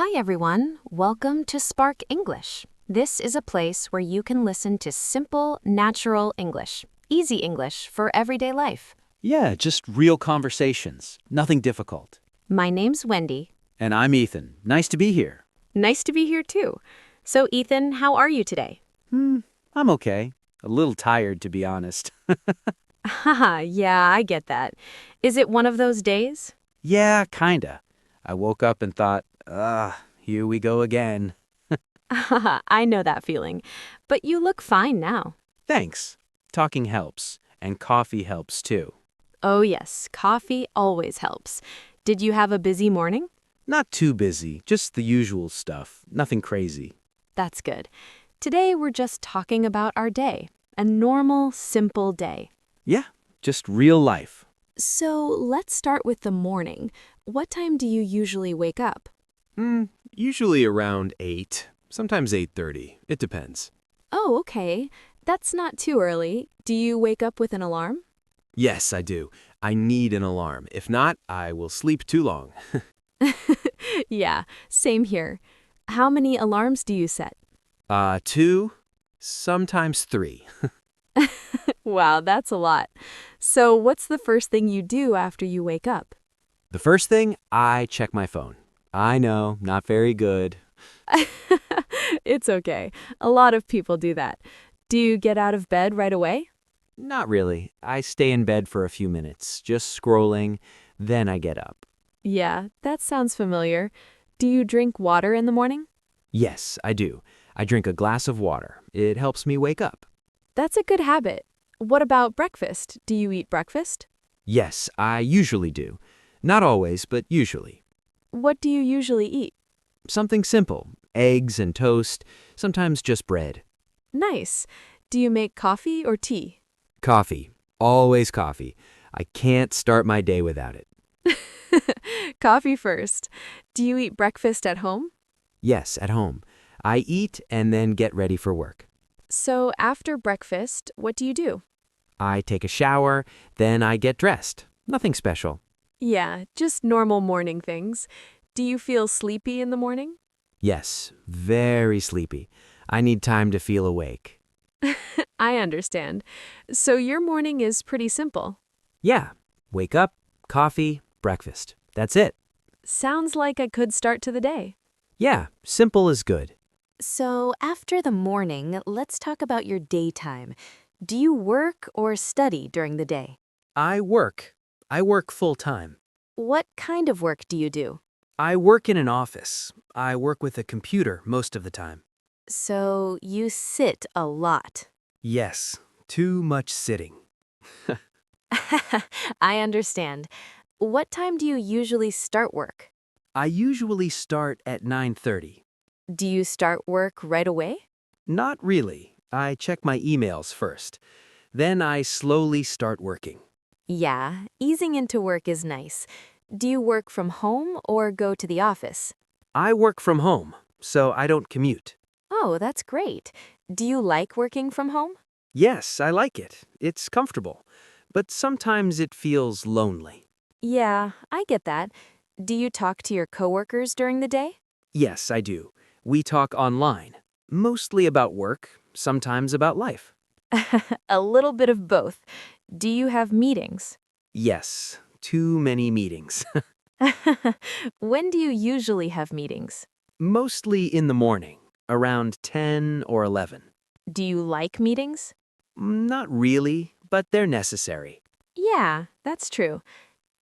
Hi, everyone. Welcome to Spark English. This is a place where you can listen to simple, natural English, easy English for everyday life. Yeah, just real conversations. Nothing difficult. My name's Wendy. And I'm Ethan. Nice to be here. Nice to be here, too. So, Ethan, how are you today? I'm okay. A little tired, to be honest. Haha, yeah, I get that. Is it one of those days? Yeah, kinda. I woke up and thought, here we go again. Haha, I know that feeling. But you look fine now. Thanks. Talking helps. And coffee helps, too. Oh, yes, coffee always helps. Did you have a busy morning? Not too busy, just the usual stuff. Nothing crazy. That's good. Today, we're just talking about our day. A normal, simple day. Yeah, just real life. So let's start with the morning. What time do you usually wake up? Usually around 8, sometimes 8:30. It depends. Oh, okay. That's not too early. Do you wake up with an alarm? Yes, I do. I need an alarm. If not, I will sleep too long. Yeah, same here. How many alarms do you set? 2, sometimes 3. Wow, that's a lot. So what's the first thing you do after you wake up? The first thing, I check my phone. I know, not very good. It's okay. A lot of people do that. Do you get out of bed right away? Not really. I stay in bed for a few minutes, just scrolling, then I get up. Yeah, that sounds familiar. Do you drink water in the morning? Yes, I do. I drink a glass of water. It helps me wake up. That's a good habit. What about breakfast? Do you eat breakfast? Yes, I usually do. Not always, but usually. What do you usually eat? Something simple. Eggs and toast, sometimes just bread. Nice. Do you make coffee or tea? Coffee. Always coffee. I can't start my day without it. Coffee first. Do you eat breakfast at home? Yes, at home. I eat and then get ready for work. So after breakfast, what do you do? I take a shower, then I get dressed. Nothing special. Yeah, just normal morning things. Do you feel sleepy in the morning? Yes, very sleepy. I need time to feel awake. I understand. So your morning is pretty simple. Yeah, wake up, coffee, breakfast. That's it. Sounds like a good start to the day. Yeah, simple is good. So after the morning, let's talk about your daytime. Do you work or study during the day? I work. I work full time. What kind of work do you do? I work in an office. I work with a computer most of the time. So you sit a lot. Yes, too much sitting. I understand. What time do you usually start work? I usually start at 9:30. Do you start work right away? Not really. I check my emails first. Then I slowly start working. Yeah, easing into work is nice. Do you work from home or go to the office? I work from home, so I don't commute. Oh, that's great. Do you like working from home? Yes, I like it. It's comfortable. But sometimes it feels lonely. Yeah, I get that. Do you talk to your coworkers during the day? Yes, I do. We talk online. Mostly about work, sometimes about life. A little bit of both. Do you have meetings? Yes, too many meetings. When do you usually have meetings? Mostly in the morning, around 10 or 11. Do you like meetings? Not really, but they're necessary. Yeah, that's true.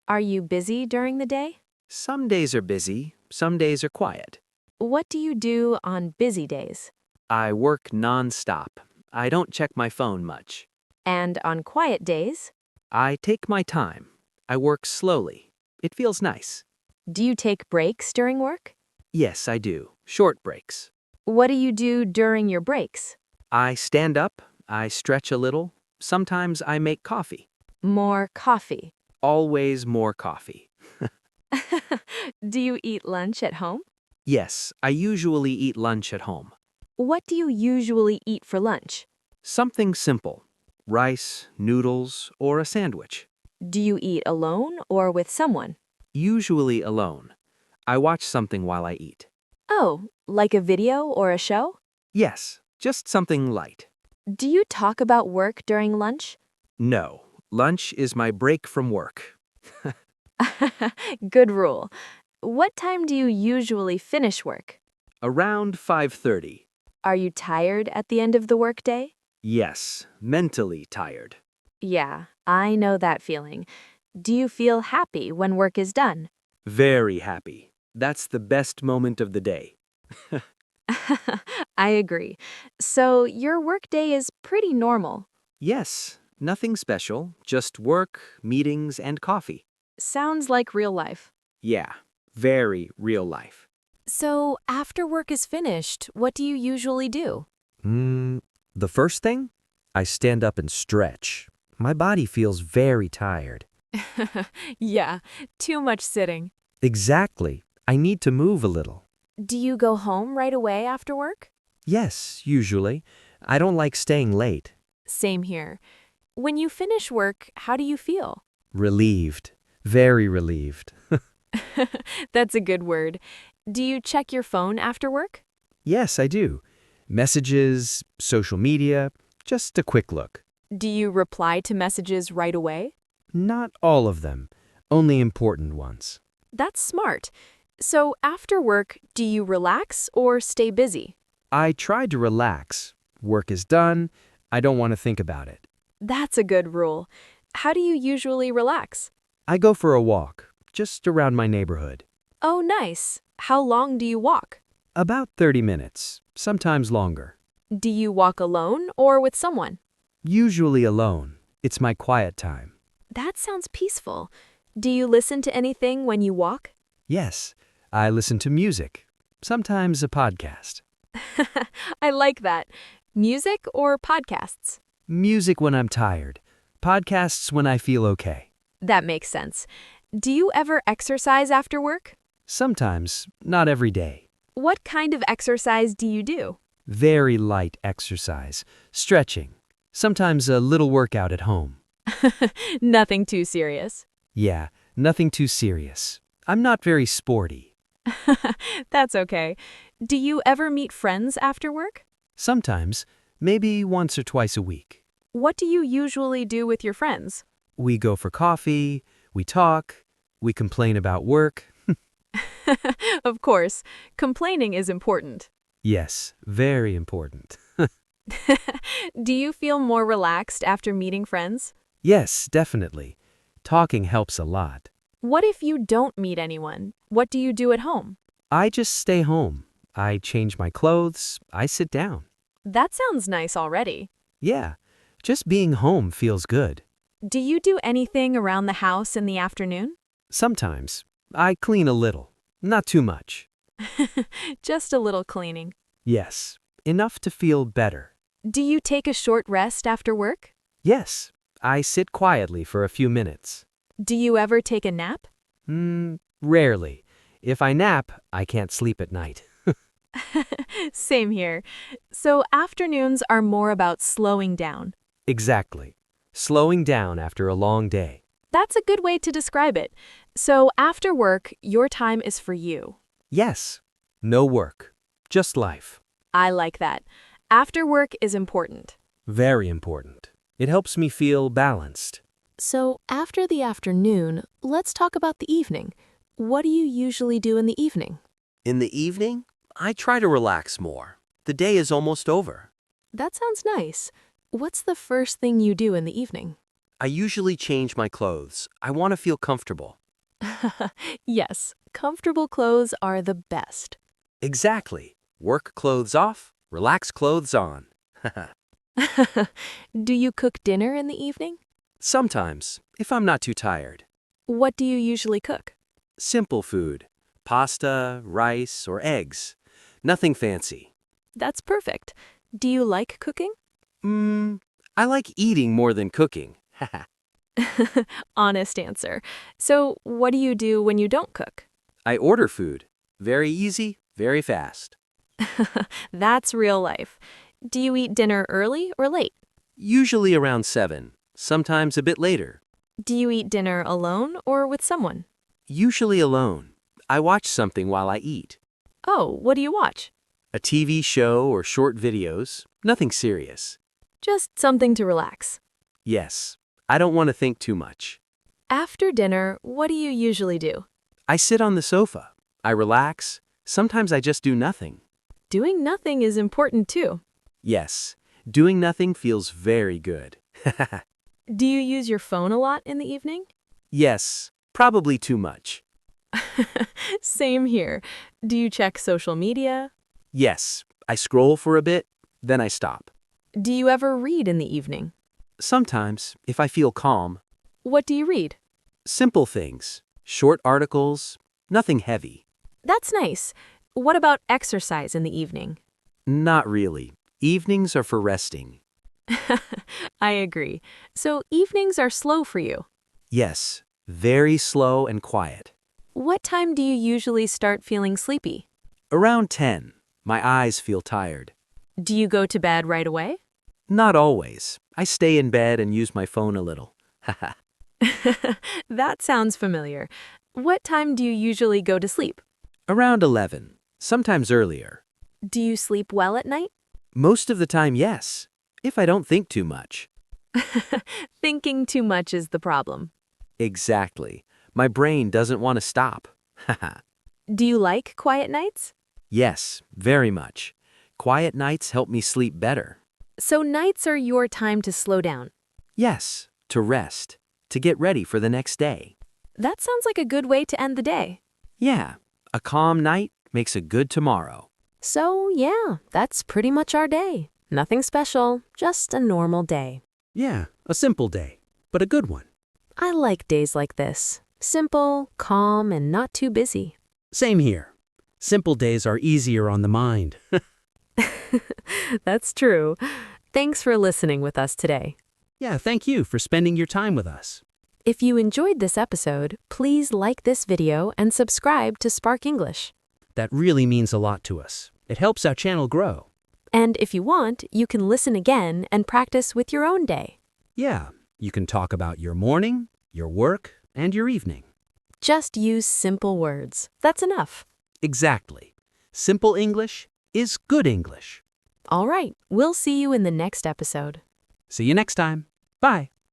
Are you busy during the day? Some days are busy, some days are quiet. What do you do on busy days? I work non-stop. I don't check my phone much. And on quiet days? I take my time. I work slowly. It feels nice. Do you take breaks during work? Yes, I do. Short breaks. What do you do during your breaks? I stand up, I stretch a little. Sometimes I make coffee. More coffee. Always more coffee. Do you eat lunch at home? Yes, I usually eat lunch at home. What do you usually eat for lunch? Something simple. Rice, noodles, or a sandwich. Do you eat alone or with someone? Usually alone. I watch something while I eat. Oh, like a video or a show? Yes, just something light. Do you talk about work during lunch? No, lunch is my break from work. Good rule. What time do you usually finish work? Around 5:30. Are you tired at the end of the workday? Yes, mentally tired. Yeah, I know that feeling. Do you feel happy when work is done? Very happy. That's the best moment of the day. I agree. So your workday is pretty normal. Yes, nothing special, just work, meetings, and coffee. Sounds like real life. Yeah, very real life. So after work is finished, what do you usually do? The first thing? I stand up and stretch. My body feels very tired. Yeah, too much sitting. Exactly. I need to move a little. Do you go home right away after work? Yes, usually. I don't like staying late. Same here. When you finish work, how do you feel? Relieved. Very relieved. That's a good word. Do you check your phone after work? Yes, I do. Messages, social media, just a quick look. Do you reply to messages right away? Not all of them, only important ones. That's smart. So after work, do you relax or stay busy? I try to relax. Work is done. I don't want to think about it. That's a good rule. How do you usually relax? I go for a walk, just around my neighborhood. Oh, nice. How long do you walk? About 30 minutes, sometimes longer. Do you walk alone or with someone? Usually alone. It's my quiet time. That sounds peaceful. Do you listen to anything when you walk? Yes, I listen to music, sometimes a podcast. I like that. Music or podcasts? Music when I'm tired, podcasts when I feel okay. That makes sense. Do you ever exercise after work? Sometimes, not every day. What kind of exercise do you do? Very light exercise, stretching, sometimes a little workout at home. Nothing too serious. Yeah, nothing too serious. I'm not very sporty. That's okay. Do you ever meet friends after work? Sometimes, maybe once or twice a week. What do you usually do with your friends? We go for coffee, we talk, we complain about work. Of course, complaining is important. Yes, very important. Do you feel more relaxed after meeting friends? Yes, definitely. Talking helps a lot. What if you don't meet anyone? What do you do at home? I just stay home. I change my clothes, I sit down. That sounds nice already. Yeah, just being home feels good. Do you do anything around the house in the afternoon? Sometimes, I clean a little, not too much. Just a little cleaning. Yes, enough to feel better. Do you take a short rest after work? Yes, I sit quietly for a few minutes. Do you ever take a nap? Rarely. If I nap, I can't sleep at night. Same here. So afternoons are more about slowing down. Exactly. Slowing down after a long day. That's a good way to describe it. So after work, your time is for you. Yes. No work. Just life. I like that. After work is important. Very important. It helps me feel balanced. So after the afternoon, let's talk about the evening. What do you usually do in the evening? In the evening, I try to relax more. The day is almost over. That sounds nice. What's the first thing you do in the evening? I usually change my clothes. I want to feel comfortable. Yes, comfortable clothes are the best. Exactly. Work clothes off, relax clothes on. Do you cook dinner in the evening? Sometimes, if I'm not too tired. What do you usually cook? Simple food. Pasta, rice, or eggs. Nothing fancy. That's perfect. Do you like cooking? I like eating more than cooking. Honest answer. So, what do you do when you don't cook? I order food. Very easy, very fast. That's real life. Do you eat dinner early or late? Usually around 7, sometimes a bit later. Do you eat dinner alone or with someone? Usually alone. I watch something while I eat. Oh, what do you watch? A TV show or short videos, nothing serious. Just something to relax. Yes, I don't want to think too much. After dinner, what do you usually do? I sit on the sofa. I relax. Sometimes I just do nothing. Doing nothing is important too. Yes, doing nothing feels very good. Do you use your phone a lot in the evening? Yes, probably too much. Same here. Do you check social media? Yes, I scroll for a bit, then I stop. Do you ever read in the evening? Sometimes, if I feel calm, What do you read? simple things, short articles, nothing heavy. That's nice. What about exercise in the evening? Not really. Evenings are for resting. I agree. So evenings are slow for you. Yes, very slow and quiet. What time do you usually start feeling sleepy? Around 10, my eyes feel tired. Do you go to bed right away? Not always. I stay in bed and use my phone a little. Haha. That sounds familiar. What time do you usually go to sleep? Around 11, sometimes earlier. Do you sleep well at night? Most of the time, yes, if I don't think too much. Thinking too much is the problem. Exactly. My brain doesn't want to stop. Haha. Do you like quiet nights? Yes, very much. Quiet nights help me sleep better. So nights are your time to slow down. Yes, to rest, to get ready for the next day. That sounds like a good way to end the day. Yeah, a calm night makes a good tomorrow. So, yeah, that's pretty much our day. Nothing special, just a normal day. Yeah, a simple day, but a good one. I like days like this. Simple, calm, and not too busy. Same here. Simple days are easier on the mind. That's true. Thanks for listening with us today. Yeah, thank you for spending your time with us. If you enjoyed this episode, please like this video and subscribe to Spark English. That really means a lot to us. It helps our channel grow. And if you want, you can listen again and practice with your own day. Yeah, you can talk about your morning, your work, and your evening. Just use simple words. That's enough. Exactly. Simple English is good English. All right, we'll see you in the next episode. See you next time. Bye.